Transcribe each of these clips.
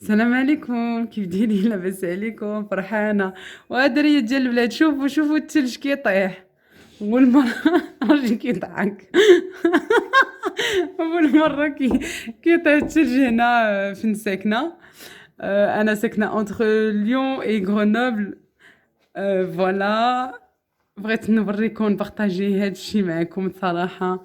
السلام عليكم، كيف دايرين؟ لاباس عليكم؟ فرحانة. وهذا الريا ديال البلاد، شوفوا شوفوا الثلج كيطيح والمرة راجل كيضحك. أول مرة كيطيح الثلج هنا فين ساكنة. أنا ساكنة أونتخ ليون إي غرونوبل. فوالا، بغيت نوريكم نبارطاجي هاد الشي معاكم صراحة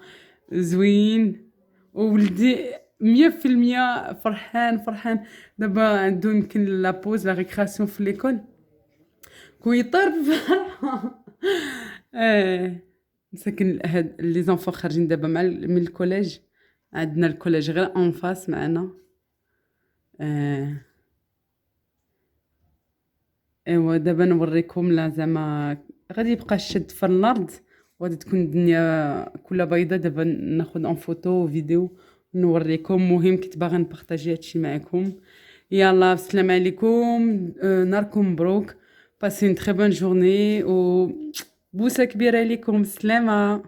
زوين. وولدي 100% فرحان فرحان. دابا عندو يمكن لابوز لا ريكراسيون في ليكول كويطير بالفرحة. اه، مساكن هاد لي زونفون خارجين دابا من الكوليج. عندنا الكوليج غير اون فاس معنا. اه، ايوا دابا نوريكم. لا زعما غادي يبقى الشد في الارض، وغادي تكون الدنيا كلها بيضة. دابا ناخد اون فوتو وفيديو نوريكم. مهم كنت باغا نبارطاجي هادشي معكم. يلا السلام عليكم. نهاركم مبروك. باسي اون تري بون جورني و بوسه كبيره ليكم. سلامه.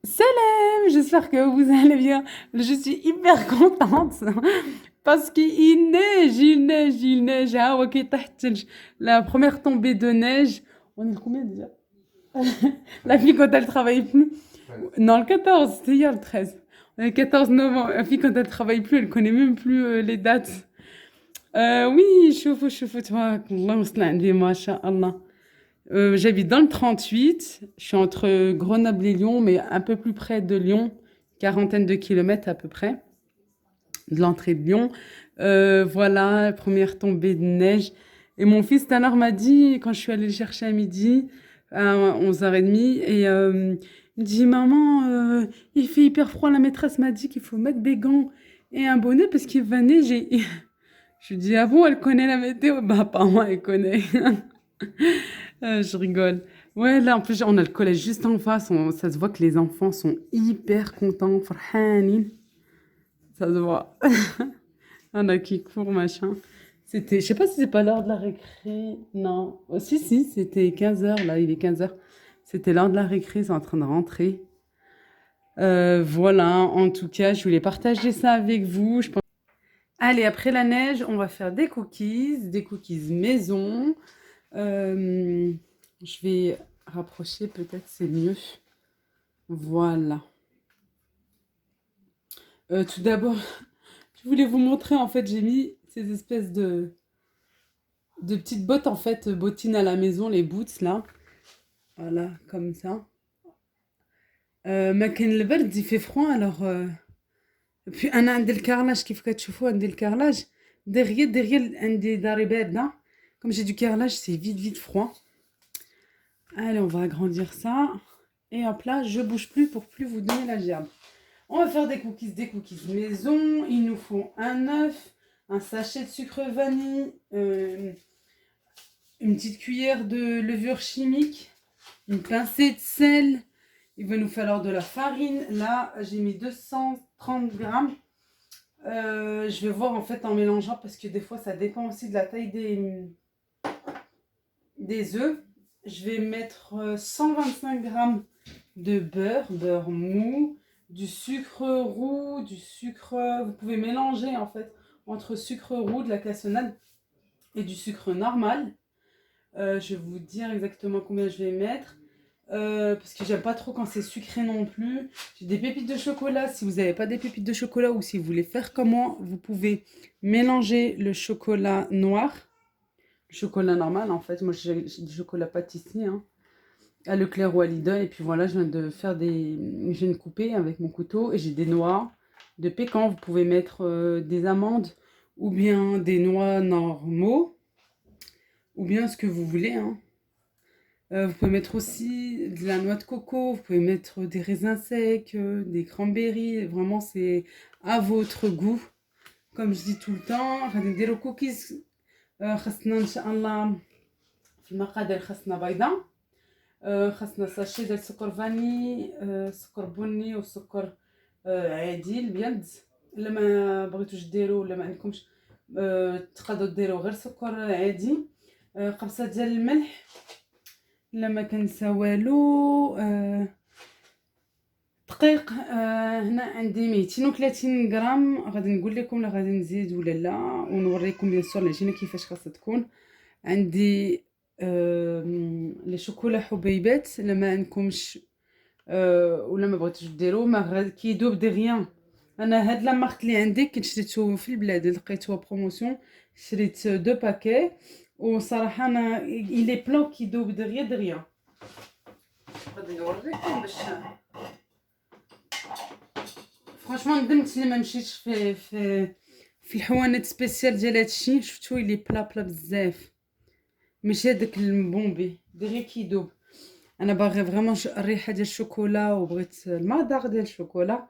Salam, j'espère que vous allez bien. Je suis hyper contente parce qu'il neige, il neige. Ah, ok, la première tombée de neige. On est le combien déjà? La fille quand elle travaille plus. Non, le 14, c'était hier le 13. On est le 14 novembre. La fille quand elle travaille plus, elle connaît même plus les dates. Oui, شوفوا تبارك الله وصلنا عندي ما شاء الله. J'habite dans le 38. Je suis entre Grenoble et Lyon, mais un peu plus près de Lyon, quarantaine de kilomètres à peu près de l'entrée de Lyon. Voilà, première tombée de neige. Et mon fils tout à l'heure m'a dit, quand je suis allée le chercher à midi, à 11h30, et il me dit, maman, il fait hyper froid. La maîtresse m'a dit qu'il faut mettre des gants et un bonnet parce qu'il va neiger. Je lui dis, ah bon, elle connaît la météo? Bah, pas moi, elle connaît. Je rigole. Ouais, là, en plus, on a le collège juste en face. Ça se voit que les enfants sont hyper contents. Farhanin. Ça se voit. On a qui court, machin. C'était, je sais pas si c'est pas l'heure de la récré. Non. Oh, si, c'était 15h, là, il est 15h. C'était l'heure de la récré, c'est en train de rentrer. Voilà, en tout cas, je voulais partager ça avec vous. Je pense... Allez, après la neige, on va faire des cookies maison. Je vais rapprocher, peut-être c'est mieux. Voilà. Tout d'abord, je voulais vous montrer, en fait, j'ai mis ces espèces de petites bottes, en fait, bottines à la maison, les boots, là. Voilà, comme ça. ما كان البرد il fait froid, alors... puis أنا عندي الكرلاج كيف كتشوفوا عندي الكرلاج. Derrière عندي داري باردة. Comme j'ai du carrelage, c'est vite froid. Allez, on va agrandir ça. Et hop là, je bouge plus pour plus vous donner la gerbe. On va faire des cookies maison. Il nous faut un œuf, un sachet de sucre vanille, une petite cuillère de levure chimique, une pincée de sel. Il va nous falloir de la farine. Là, j'ai mis 230 grammes. Je vais voir en fait en mélangeant parce que des fois, ça dépend aussi de la taille des œufs. Je vais mettre 125 grammes de beurre mou, du sucre roux, du sucre... Vous pouvez mélanger en fait entre sucre roux de la cassonade et du sucre normal. Je vais vous dire exactement combien je vais mettre. Parce que j'aime pas trop quand c'est sucré non plus. J'ai des pépites de chocolat. Si vous n'avez pas des pépites de chocolat ou si vous voulez faire comme moi, vous pouvez mélanger le chocolat noir. Le chocolat normal en fait. Moi j'ai du chocolat pâtissier. Hein. À Leclerc ou à Lidl. Et puis voilà, je viens de faire des... Je viens de couper avec mon couteau. Et j'ai des noix de pécan. Vous pouvez mettre des amandes ou bien des noix normaux. Ou bien ce que vous voulez. Hein. Vous pouvez mettre aussi de la noix de coco. Vous pouvez mettre des raisins secs, des cranberries. Vraiment, c'est à votre goût. Comme je dis tout le temps, غادي نديرو cookies. خاصنا ان شاء الله في المقادير خاصنا بيضه. خاصنا ساشي ديال سكر فاني، سكر بني وسكر عادي الابيض. الا ما بغيتوش ديروا ولا ما عندكمش تقدروا ديروا غير سكر عادي. قرصه ديال الملح الا ما كنسى والو. دقيق هنا عندي 230 غرام، غادي نقول لكم لا غادي نزيد ولا لا، ونوريكم بيان سور العجينه كيفاش خاصها تكون. عندي لي شوكولا حبيبات، الا ما عندكمش ولا ما بغيتوش ديروا ما كيدوب دي غيان. انا هاد لا مارك اللي عندي كنت شريته في البلاد، لقيته بروموسيون، شريت دو باكي، وصراحه انا الي بلون كيدوب دي غيان. غادي نوريكم باش فرانشمون ندمت لي ما مشيتش في الحوانت سبيسيال ديال هادشي. شفتو لي بلا بزاف، ماشي هذاك المبومبي دغيا كيدوب. انا باغي فريمون الريحه ديال الشوكولا، وبغيت المذاق ديال الشوكولا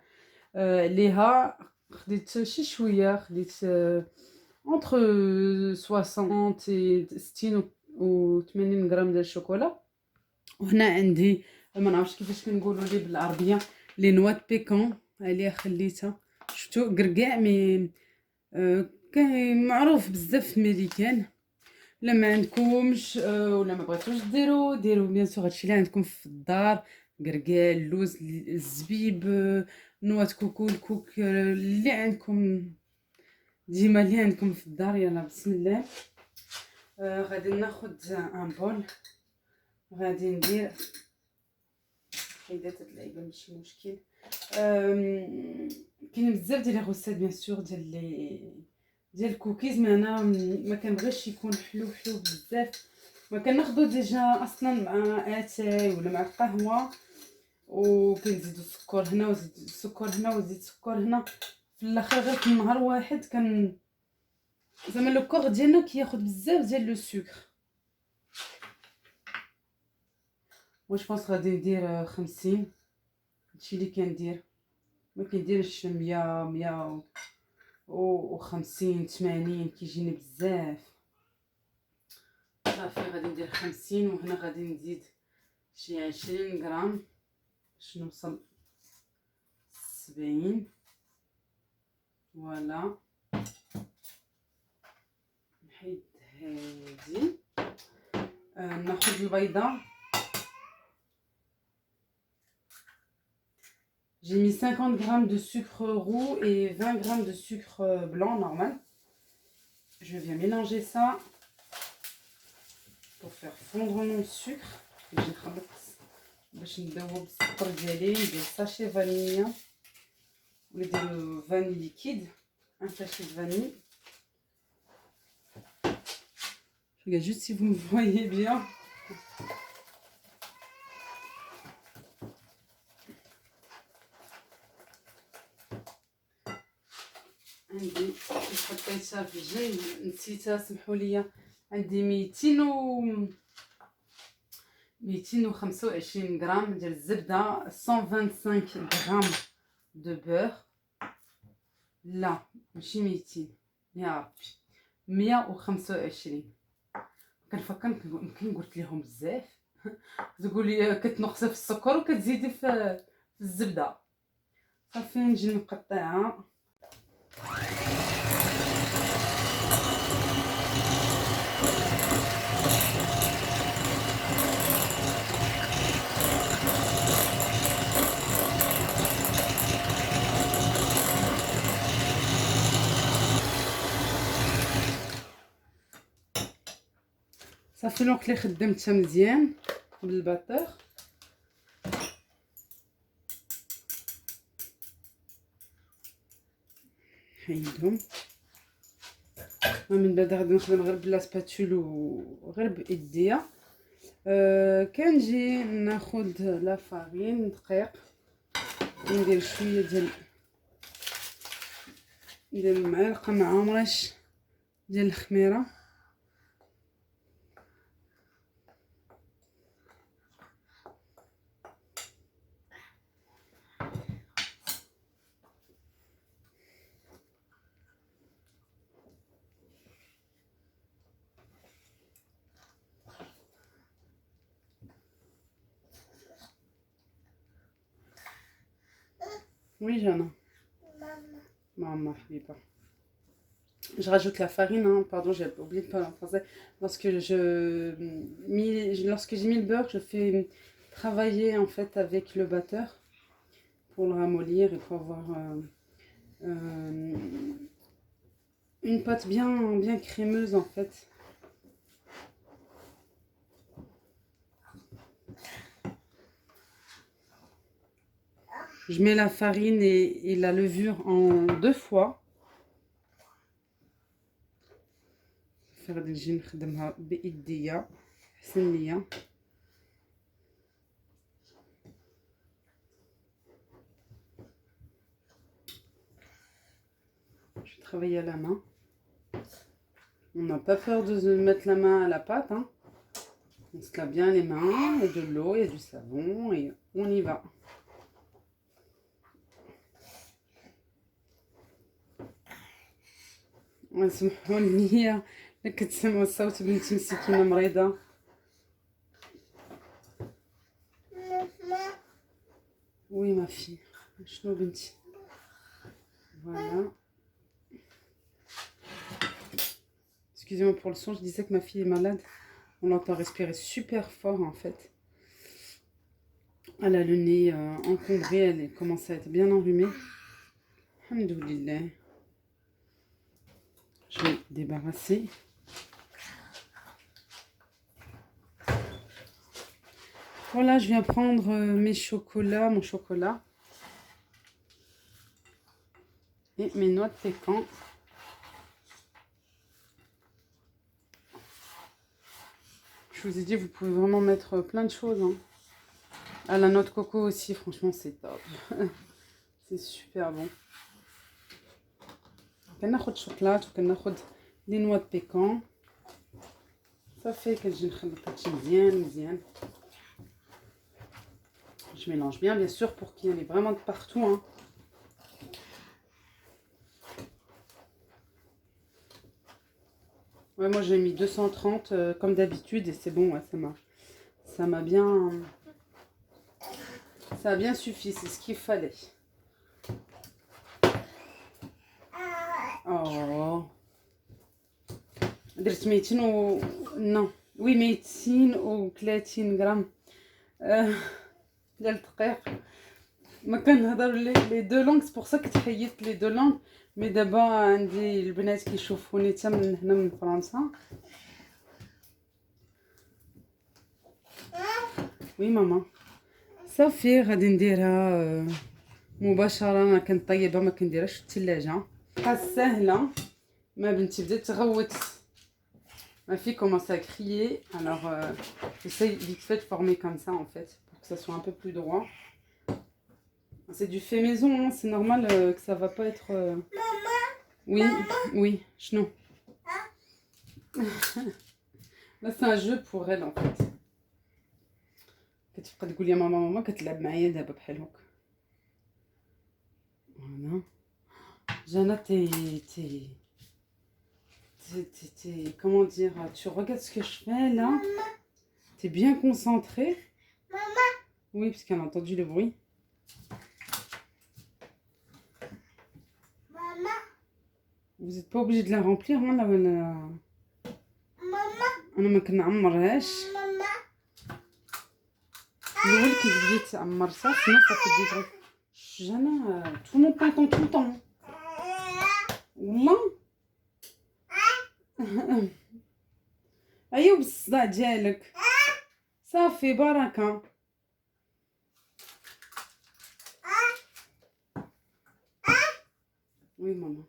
ليها. خديت شي شويه، خديت اونتر 60 60 و 80 غرام ديال الشوكولا. وهنا عندي ما نعرفش كيفاش كنقولوا ليه بالعربيه لي نوات بيكون، عليها خليتها. شفتو قرقاع مي كان معروف بزاف في ميريكان. لا ما عندكمش ولا ما بغيتوش ديروا بيان سور هادشي اللي عندكم في الدار، قرقاع، اللوز، الزبيب، نوات كوكو، الكوك، اللي عندكم ديما اللي عندكم في الدار. يلا بسم الله. غادي ناخذ ان بول، غادي ندير حيدات هاد اللعيبه ماشي مشكل. كاين بزاف ديال الغوسات بيان سور ديال الكوكيز، مي انا ما كنبغيش يكون حلو بزاف. ما كناخذو ديجا اصلا مع اتاي ولا مع القهوه، وكنزيدو السكر هنا وزيد السكر هنا وزيد السكر هنا. في الاخر غير في نهار واحد كان زعما لو كور ديالنا كياخذ بزاف ديال لو سكر. واش بونس غادي ندير 50. هادشي اللي كندير، ما كنديرش 150 80 كيجيني بزاف. صافي غادي ندير 50، وهنا غادي نزيد شي 20 غرام باش نوصل 70. فوالا نحيد هادي. ناخذ البيضه. J'ai mis 50 grammes de sucre roux et 20 grammes de sucre blanc normal. Je viens mélanger ça pour faire fondre mon sucre. Je نخلط باش ندوب السكر ديالي. ندير ساشي فانيليا ولا ديال فاني ليكيد، un sachet de vanille. Je regarde juste si vous me voyez bien. عندي حطيتها في الجنب، نسيتها سمحوا لي. عندي 225 غرام ديال الزبده، 125 غرام دو بور. لا ماشي 200 يا ربي، 125. كنفكر يمكن قلت لهم بزاف. تقولي كتنقصي في السكر وكتزيدي في الزبده. صافي نجي نقطعها. صافي الوقت اللي خدمتها مزيان بالباتور. حيدهم. من بعد غادي نخدم غير بلا سباتول وغير بايديا. كنجي ناخذ لا فارين دقيق، ندير شويه ديال المعلقه مع مرش ديال الخميره. Oui, Jana. Maman, حبيبة. Je rajoute la farine, hein. Pardon, j'ai oublié de parler en français. Lorsque j'ai mis le beurre, je fais travailler en fait avec le batteur pour le ramollir et pour avoir euh, une pâte bien crémeuse en fait. Je mets la farine et la levure en 2 fois. Je travaille à la main. On n'a pas peur de mettre la main à la pâte, hein. On se lave bien les mains, il y a de l'eau, il y a du savon et on y va. سمحوا لي كتسمعوا الصوت بنتي مسكينه مريضه. Oui ma fille. شنو بنتي؟ Voilà. Excusez-moi pour le son, je disais que ma fille est malade. On l'entend respirer super fort en fait. Elle a le nez encombré, elle commence à être bien enrhumée. Alhamdoulilah. Je vais débarrasser. Voilà, je viens prendre mes chocolats, mon chocolat. Et mes noix de pécan. Je vous ai dit, vous pouvez vraiment mettre plein de choses, hein. Ah, la noix de coco aussi, franchement, c'est top. C'est super bon. كناخد شوكولات وكناخد لي نوا د بيكون صافي كنجي نخلط هادشي مزيان. Je mélange bien sûr pour qu'il y en ait vraiment de partout, hein. Ouais, moi j'ai mis 230 comme d'habitude et c'est bon, ouais, ça m'a bien, ça a bien suffi, c'est ce qu'il fallait. Oh, درت 200 و non oui 230 غرام ديال الدقيق. ما كنهضر لي دو لونغ، سي بور سا كنت حيدت لي دو لونغ. مي دابا عندي البنات كيشوفوني حتى من هنا من فرنسا. وي ماما صافي غادي نديرها مباشره. انا كنطيبها ما كنديرهاش في الثلاجه، سهله. ما بنتي بدات تغوت. Ma fille commence à crier, alors j'essaie vite fait de former comme ça en fait, pour que ça soit un peu plus droit. C'est du fait maison, hein, c'est normal que ça va pas être... Maman. Oui, non. Là c'est un jeu pour elle en fait. كتبقى تقول يا ماما ماما كتلعب معايا دابا بحال هكا. Voilà. Jana, comment dire, tu regardes ce que je fais là. T'es bien concentrée. Maman. Oui, parce qu'elle a entendu le bruit. Maman. Vous n'êtes pas obligé de la remplir, hein, là. Maman. أنا ما كنعمرهاش. Maman. الأول كي بديت تعمر صافي صافي تزيد. Jana, tout le monde t'entend tout le temps. والله. ايوه بالصداع ديالك صافي بركه. وي ماما.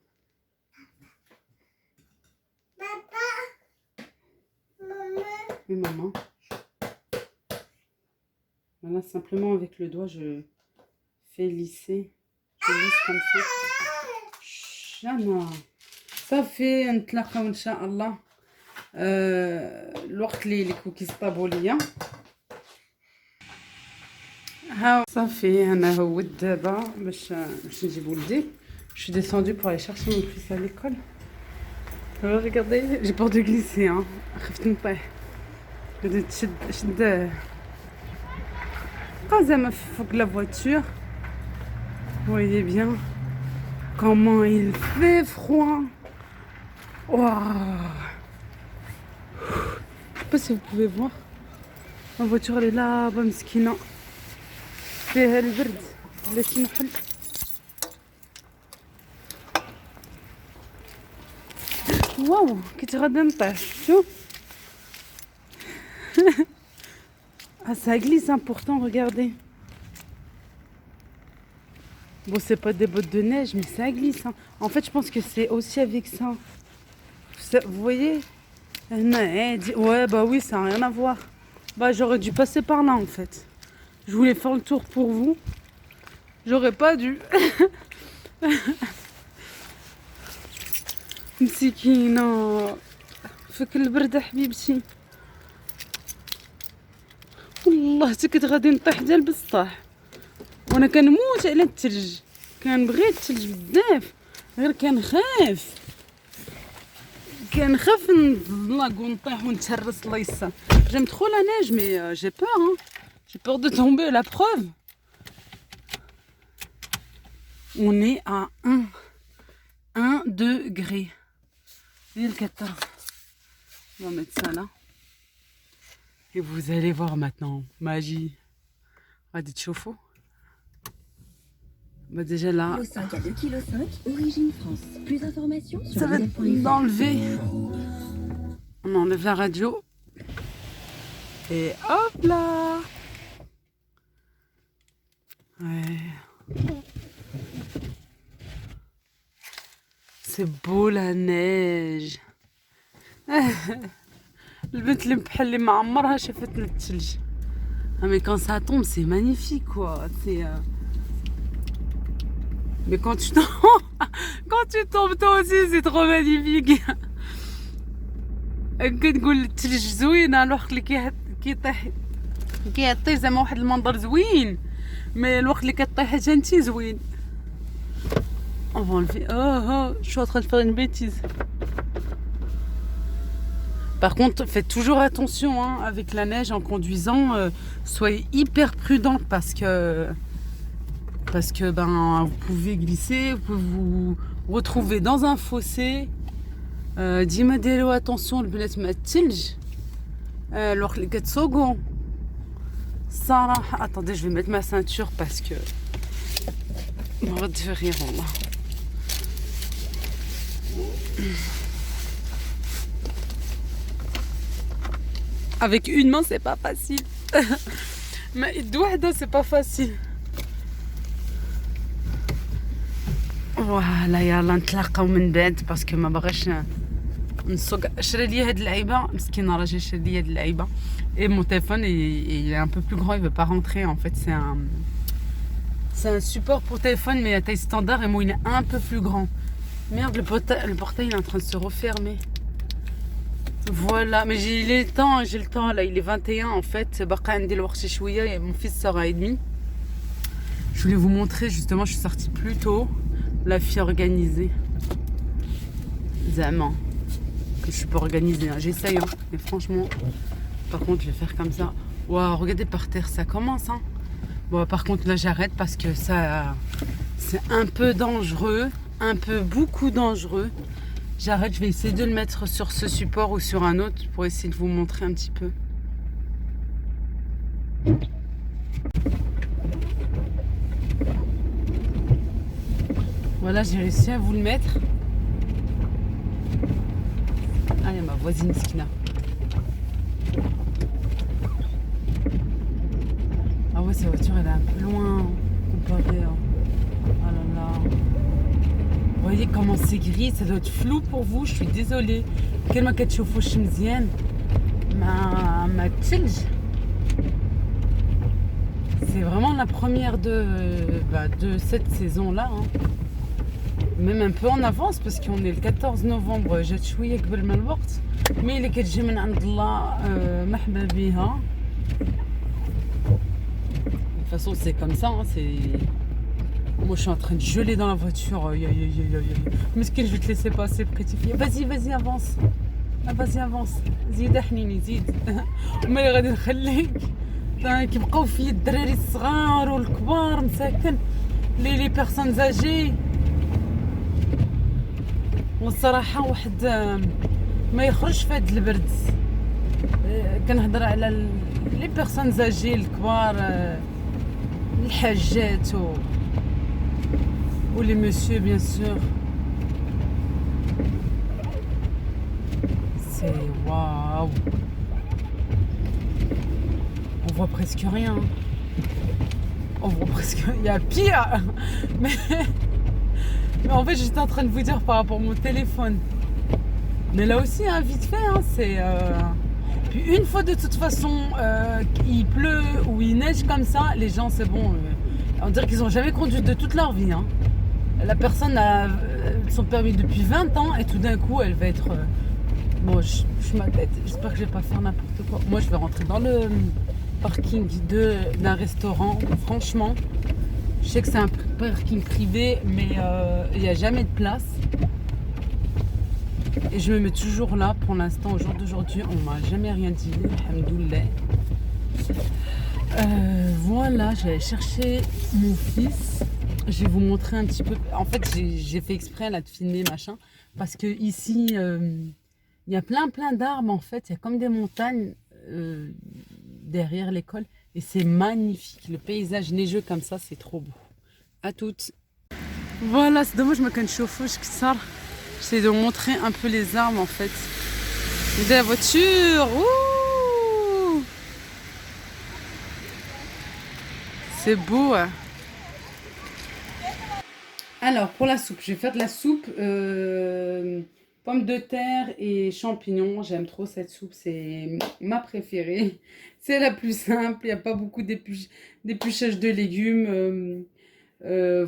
Oui maman. Voilà, simplement avec le doigt je fais lisser. Je lisse comme ça. Jana. صافي نتلاقاو ان شاء الله الوقت اللي الكوكيز طابوا ليا. ها صافي انا هودت دابا باش نجيب ولدي. Je suis descendue pour aller chercher mon fils à l'école. Alors regardez, j'ai peur de glisser, hein. خفت نطيح. بديت شد بقى زعما فوق لا voiture. Voyez bien comment il fait froid. Waouh. Je sais pas si vous pouvez voir. La voiture elle est là-bas مسكينة فيها البرد. بلاتي نحل. واو كنت غادي نطيح. شوف. Ah, ça glisse hein, pourtant, regardez. Bon, c'est pas des bottes de neige, mais ça glisse. Hein. En fait, je pense que c'est aussi avec ça. Vous voyez? Ouais, bah oui, ça n'a rien à voir. Bah, j'aurais dû passer par là, en fait. Je voulais faire le tour pour vous. J'aurais pas dû. مسكينة. فك البرد حبيبتي. والله حتى كنت غادي نطيح ديال بسطاح. وانا كنموت على الثلج. كنبغي الثلج بزاف. غير كنخاف نزلاق ونطيح ونتهرس الله يسر. J'aime trop la neige mais j'ai peur hein. J'ai peur de tomber, la preuve. On est à 1 degré. Et le 14. On va mettre ça là. Et vous allez voir maintenant. Magie. غادي تشوفوا. Bah déjà là. Kilo 5 à 2,5 kg, origine France. Plus d'informations sur Ça va être d'enlever. On enlève la radio. Et hop là. Ouais. C'est beau la neige. البنت اللي محلي ما عمرها شافت الثلج. Mais quand ça tombe, c'est magnifique quoi. C'est Mais quand tu tombes toi aussi, c'est trop magnifique. كتقول الثلج زوين الوقت اللي كيطيح زعما واحد المنظر زوين. مي الوقت اللي كطيح حاجه انت زوين. On va enlever. Je suis en train de faire une bêtise. Par contre, faites toujours attention hein, avec la neige en conduisant. Soyez hyper prudent parce que ben vous pouvez glisser, vous pouvez vous retrouver dans un fossé. ديما ديروا attention البنات مع الثلج. الوقت اللي كتسوقوا الصراحه. Attendez, je vais mettre ma ceinture parce que on va te rire والله. Avec une main, c'est pas facile. Mais يد واحدة c'est pas facile. فوالا يلا نتلاقاو من بعد باسكو ما باغاش نسوق. شرا لي هاد اللعيبه مسكينه راجل شرا لي هاد اللعيبه. Et mon téléphone il est un peu plus grand, il veut pas rentrer en fait. C'est un support pour téléphone mais à taille standard et moi il est un peu plus grand. Merde, le portail il est en train de se refermer. Voilà, mais j'ai le temps là, il est 21 en fait. باقي عندي الوقت شويه. Mon fils sort à 1h30. Je voulais vous montrer justement, je suis sortie plus tôt. La fille organisée. Zama. Que je suis pas organisée, hein. J'essaye, hein. Mais franchement, par contre, je vais faire comme ça. Waouh, regardez par terre, ça commence, hein. Bon, par contre, là, j'arrête parce que ça, c'est un peu dangereux, beaucoup dangereux. J'arrête, je vais essayer de le mettre sur ce support ou sur un autre pour essayer de vous montrer un petit peu. Voilà, j'ai réussi à vous le mettre. Ah, il y a ma voisine Skina. Ah ouais, sa voiture, elle est un peu loin comparée. Ah là là. Vous voyez comment c'est gris, ça doit être flou pour vous, je suis désolée. كان ما كتشوفوش مزيان مع الثلج. C'est vraiment la première de cette saison-là. Hein. Même un peu en avance parce qu'on est le 14 novembre. جات شوية قبل ما الوقت. مي اللي كتجي من عند الله مرحبا بها. De toute façon, c'est comme ça. Hein, c'est... Moi, je suis en train de geler dans la voiture. Mesquine, je vais te laisser passer, petite fille. Vas-y, avance. Vas-y, avance. زيد حنيني زيد. هما اللي غادي نخليك. كيبقاو فيا الدراري الصغار والكبار مساكن. لي بيرسونز اجي. والصراحة واحد ما يخرجش في هاد البرد. كنهضر على لي بيرسونز اجي الكبار الحاجات Ou les messieurs, bien sûr. C'est waouh. On voit presque rien. On voit presque. Il y a pire. Mais, mais en fait, j'étais en train de vous dire par rapport à mon téléphone. Mais là aussi, hein, vite fait, hein, c'est. Puis une fois de toute façon, il pleut ou il neige comme ça, les gens, c'est bon. On dirait qu'ils n'ont jamais conduit de toute leur vie. Hein. La personne a son permis depuis 20 ans et tout d'un coup, elle va être. Bon, je m'inquiète. J'espère que je vais pas faire n'importe quoi. Moi, je vais rentrer dans le parking d'un restaurant. Franchement, je sais que c'est un parking privé, mais il n'y a jamais de place. Et je me mets toujours là pour l'instant. Au jour d'aujourd'hui, on m'a jamais rien dit. Alhamdoulilah. Voilà, je vais aller chercher mon fils. Je vais vous montrer un petit peu. En fait, j'ai fait exprès là de filmer machin. Parce que ici, il y a plein d'arbres en fait. Il y a comme des montagnes derrière l'école. Et c'est magnifique. Le paysage neigeux comme ça, c'est trop beau. À toutes. Voilà, c'est dommage, je me connais chauffe. J'essaie de vous montrer un peu les arbres en fait. Regardez la voiture. Ouh, c'est beau. Hein. Alors, pour la soupe, je vais faire de la soupe pommes de terre et champignons. J'aime trop cette soupe, c'est ma préférée. C'est la plus simple, il n'y a pas beaucoup d'épluchage de légumes.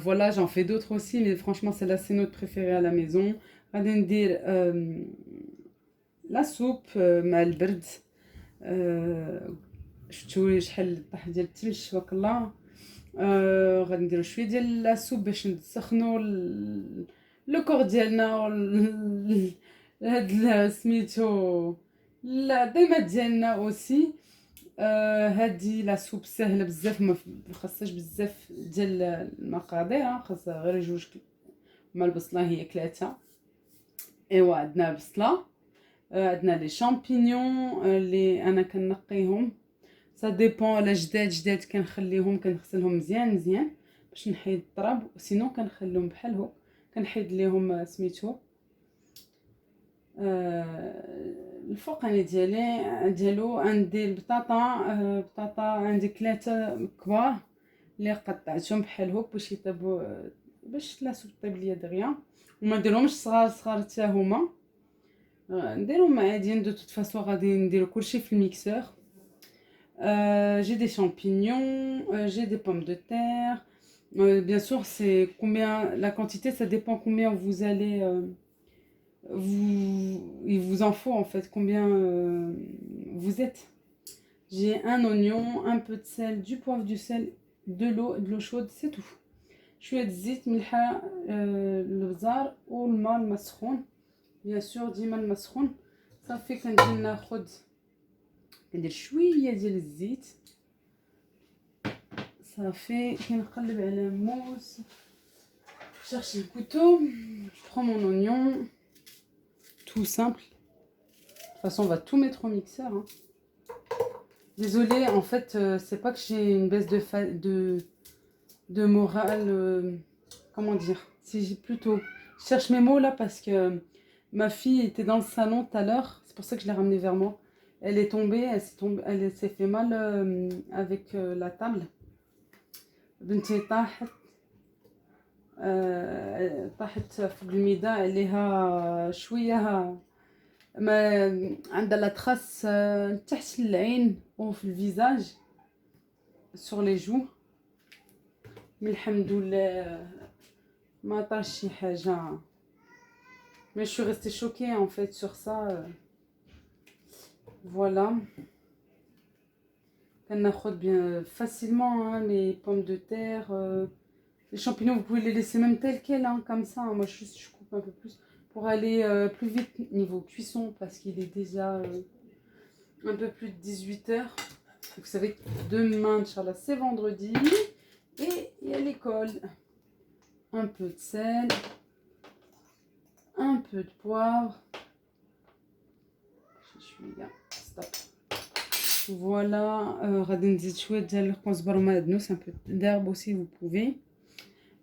Voilà, j'en fais d'autres aussi, mais franchement, celle-là, c'est notre préférée à la maison. غادي ندير la soupe مع البرد. شفتوا شحال طاح ديال الثلج تبارك الله. غادي نديرو شويه ديال لا سوب باش نسخنو لو كور ديالنا هاد سميتو العظيمات ديالنا اوسي. هادي لا سوب سهله بزاف، ما خاصهاش بزاف ديال المقادير، خاصها غير جوج مع البصله، هي 3. ايوا عندنا البصله، عندنا لي شامبينيون اللي انا كنقيهم. سا ديبون على جداد كنخليهم كنغسلهم مزيان باش نحيد التراب، سينو كنخليهم بحال هو، كنحيد ليهم سميتو الفوقاني ديالو. عندي بطاطا عندي 3 كبار اللي قطعتهم بحال هو باش يطيبوا، باش لا سوب طيب ليا دغيا، وما نديرهمش صغار حتى هما، نديرهم عاديين. دو توت فاصون غادي نديرو كلشي في الميكسور. J'ai des champignons, j'ai des pommes de terre. Bien sûr, c'est combien la quantité, ça dépend combien vous allez il vous en faut en fait, combien vous êtes. J'ai un oignon, un peu de sel, du poivre, du sel, de l'eau chaude, c'est tout. شوية زيت ملحة البزار والماء المسخون، bien sûr ديما المسخون. صافي كنجي ناخد ندير شويه ديال الزيت صافي، كنقلب على موس. cherche un couteau, je prends mon oignon, tout simple. De toute façon on va tout mettre au mixeur, hein. Désolée, en fait c'est pas que j'ai une baisse de morale, comment dire, c'est plutôt, je cherche mes mots là parce que ma fille était dans le salon tout à l'heure, c'est pour ça que je l'ai ramenée vers moi. Elle est tombée, elle s'est fait mal avec la table. بنتي طاحت فوق الميدان عليها شويه، ما عندها لا تراس تحت العين وفي الفيزاج sur les joues. mais الحمد لله ما طاش شي حاجه. mais je suis restée choquée en fait sur ça. Voilà. Kanakhod bien facilement hein, les pommes de terre, les champignons, vous pouvez les laisser même tels quels, hein, comme ça. Hein. Moi, je coupe un peu plus pour aller plus vite niveau cuisson parce qu'il est déjà un peu plus de 18h. Vous savez que demain, Inch'Allah, c'est vendredi et il y a l'école. Un peu de sel, un peu de poivre. Je suis là, stop. Voilà, غادي نزيد شويه ديال الكزبره ومعدنوس، un peu d'herbe aussi vous pouvez.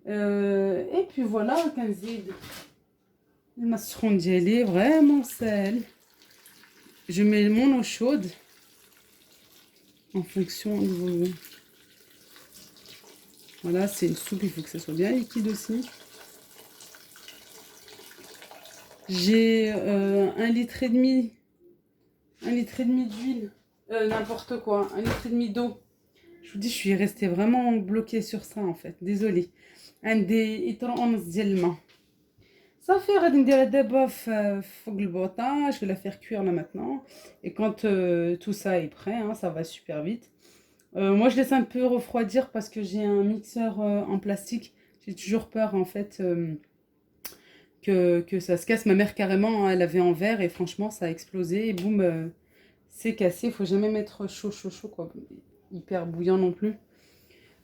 Et puis voilà, كنزيد الماء السخون ديالي vraiment sale. Je mets mon eau chaude en fonction de vos... Voilà, c'est une soupe, il faut que ça soit bien liquide aussi. J'ai 1,5 litre d'huile, n'importe quoi, 1,5 litre d'eau. Je vous dis, je suis restée vraiment bloquée sur ça en fait, désolée. عندي إطر ونص ديال الماء. صافي غادي نديرها دابا فوق البوطه. Je vais la faire cuire là maintenant. Et quand tout ça est prêt, hein, ça va super vite. Moi je laisse un peu refroidir parce que j'ai un mixeur en plastique. J'ai toujours peur en fait que ça se casse. Ma mère carrément, hein, elle avait en verre et franchement ça a explosé et boum, c'est cassé. Il faut jamais mettre chaud quoi, hyper bouillant non plus.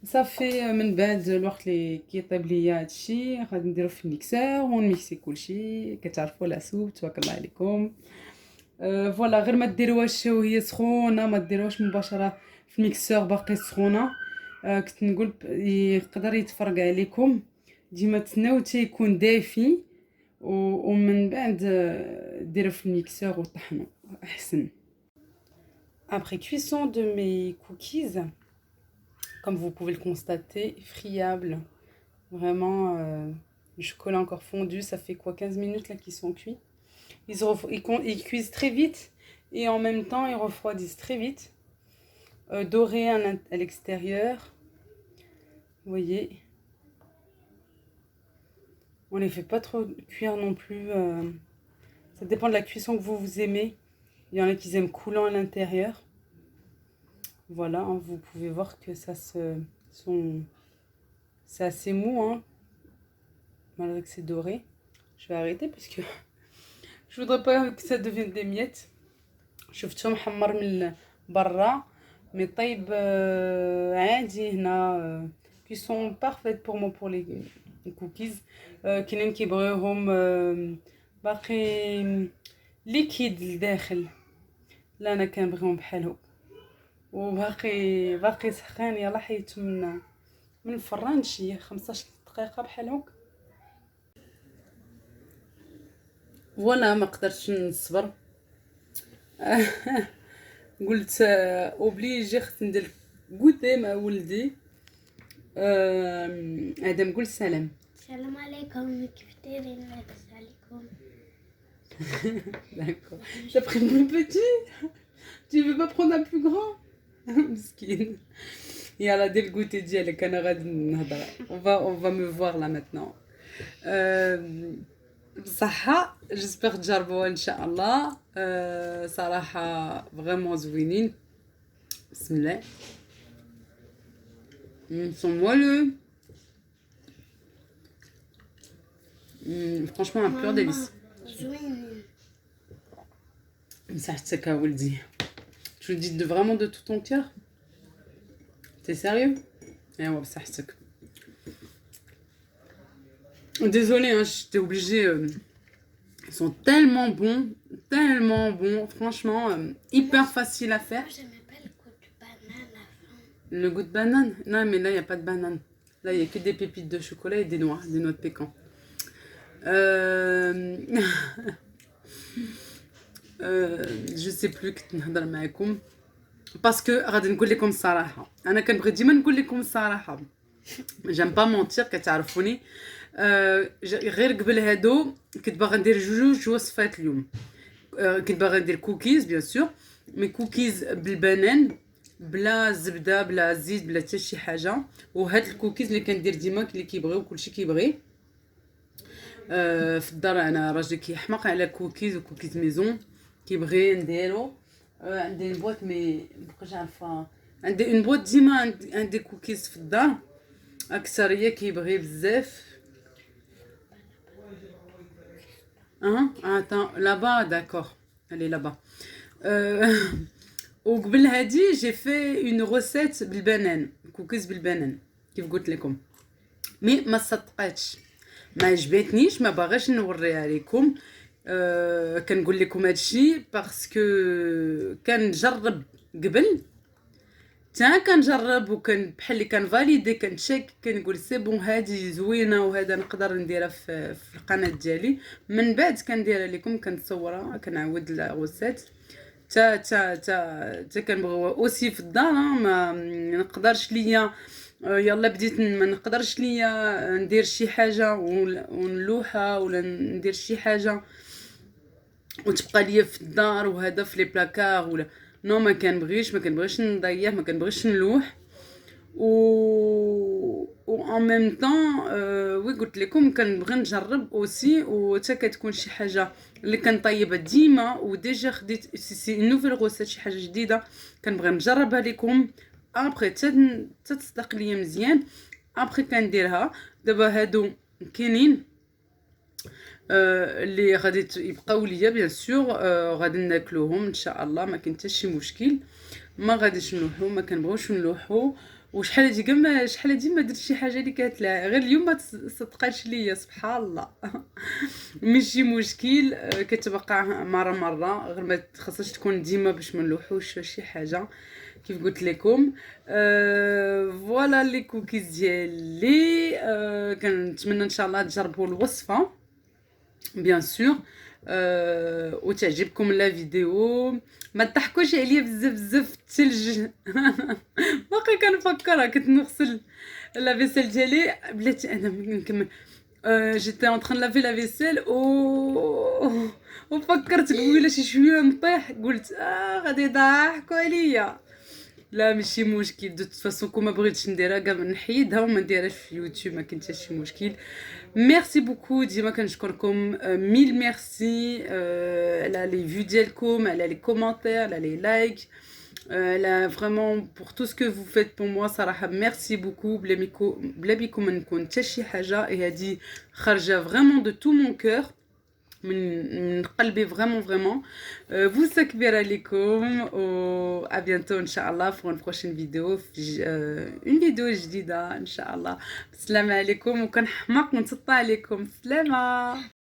صافي من بعد الوقت اللي كيطيب ليا هادشي غادي نديرو في الميكسور ونميكسي كلشي. كتعرفوا لا سوب تبارك الله عليكم. فوالا غير ما ديروهاش وهي سخونه، ما ديروهاش مباشره في الميكسور باقي سخونه. كنت نقول يقدر يتفرق عليكم، ديما تسناو حتى يكون دافي ومن بعد ديرو في الميكسور وطحنوا احسن. Après cuisson de mes cookies, comme vous pouvez le constater, friable. Vraiment, le chocolat encore fondu, ça fait quoi, 15 minutes là qu'ils sont cuits. Ils cuisent très vite et en même temps ils refroidissent très vite. Doré à l'extérieur. Vous voyez. On les fait pas trop cuire non plus. Ça dépend de la cuisson que vous aimez. Il y en a qui aiment coulant à l'intérieur. Voilà, hein, vous pouvez voir que ça c'est assez mou, hein, malgré que c'est doré. Je vais arrêter parce que je voudrais pas que ça devienne des miettes. شفتهم محمر من برا مي طيب عادي هنا cuisson parfaite pour moi pour les cookies. كاينين كيبغيوهم باقي ليكيد لداخل، لا انا كنبغيهم بحال هكا وباقي سخان. يلا حيدتو من الفران شي 15 دقيقه بحال هكا. فوالا ما قدرتش نصبر. قلت اوبليجي خصني ندير غوتي مع ولدي. ادم قول سلام. السلام عليكم، كيف دايرين؟ لاباس عليكم؟ D'accord. T'as pris le plus petit? Tu veux pas prendre un plus grand? مسكين. يلا دير الكوتي ديالك انا غادي نهضر. On va me voir là maintenant. بصحة جيسبر تجربوها ان شاء الله. صراحة فريمون زوينين. بسم الله. Sont moelleux. Franchement un pur délice. زوينين. صحتك يا ولدي. Je le dis vraiment de tout ton cœur. T'es sérieux? Eh ouais, بصحتك. Désolée, hein, j'étais obligée. Ils sont tellement bons, franchement, hyper facile à faire. Moi, j'aimais pas le goût de banane avant. Le goût de banane? Non, mais là, il n'y a pas de banane. Là, il n'y a que des pépites de chocolat et des noix de pécan. Je sais plus كنت نهضر معكم باسكو غادي نقول لكم الصراحه. انا كنبغي ديما نقول لكم الصراحه، جيم با مونتير، كتعرفوني. غير قبل هادو كنت باغا ندير جوج وصفات اليوم. كنت باغا ندير كوكيز بيان سور، مي كوكيز بالبنان بلا زبده بلا زيت بلا حتى شي حاجه. وهاد الكوكيز اللي كندير ديما اللي كيبغيو كلشي كيبغي. في الدار انا راجلي كيحماق على كوكيز وكوكيز ميزون كيبغي نديرو. عندي البواط مي مبقاش عارفه. عندي اون بواط ديما عندي كوكيز في الدار. اكثريه كيبغي بزاف. attends là-bas d'accord, elle est là-bas. وقبل هادي j'ai fait une recette بالبنان، كوكيز بالبنان كيف قلت لكم، مي ما صدقاتش، ما عجبتنيش، ما باغاش نوريها لكم. كنقول لكم هادشي باسكو كنجرب قبل تا كنجرب وكان بحال اللي كنفاليدي كنتشيك كنقول سي بون هادي زوينه وهذا نقدر نديرها في القناه ديالي. من بعد كنديرها لكم كنصورها كنعاود الغوسات. تا كنبغيو اوسي في الدار ما نقدرش ليا يلا بديت ما نقدرش ليا ندير شي حاجه ونلوحها ولا ندير شي حاجه وتبقى ليا في الدار وهذا في لي بلاكار ولا نو ما كنبغيش نضيع ما كنبغيش نلوح و ان ميم طون وي قلت لكم كنبغي نجرب اوسي وتا كتكون شي حاجه اللي كنطيبها ديما وديجا خديت سي نوفيل غوسيت شي حاجه جديده كنبغي نجربها لكم ابري تصدق ليا مزيان ابري كنديرها. دابا هادو كاينين اللي غادي يبقاو ليا بيان سور غادي ناكلوهم ان شاء الله ما كاين حتى شي مشكل ما غاديش نلوحو ما كنبغيوش نلوحو. وشحال هادي كاع شحال هادي ما درت شي حاجه اللي كتلا غير اليوم ما تصدقاتش ليا سبحان الله. ماشي مشكل كتبقى مره غير ما خاصهاش تكون ديما باش ما نلوحوش شي حاجه كيف قلت لكم. فوالا لي كوكيز ديالي كنتمنى ان شاء الله تجربوا الوصفه بيان سور وتعجبكم لا فيديو. ما تضحكوش عليا بزاف الثلج. باقي كنفكرها كنت نغسل لا فيسيل ديالي بلاتي انا نكمل جيتي اون تران لافي لا فيسيل وفكرت قبيله شي شويه نطيح قلت غادي يضحكوا عليا. لا ماشي مشكل دو فاسون كون ما بغيتش نديرها كاع نحيدها وما نديرهاش في يوتيوب ما كاين حتى شي مشكل. ميرسي بوكو ديما كنشكركم ميل ميرسي على لي فيو ديالكم على لي كومونتير على لي لايك لا فريمون بور تو سكو فو فيت بور موا صراحه ميرسي بوكو بلا بيكم ما نكون حتى شي حاجه هادي خارجه فريمون دو تو مون كور من قلبي فريمون بوسه كبيره عليكم و ا بيانتو ان شاء الله في اون بروشين فيديو في اون فيديو جديده ان شاء الله. السلام عليكم وكنحماق ونتسطى عليكم. سلامه.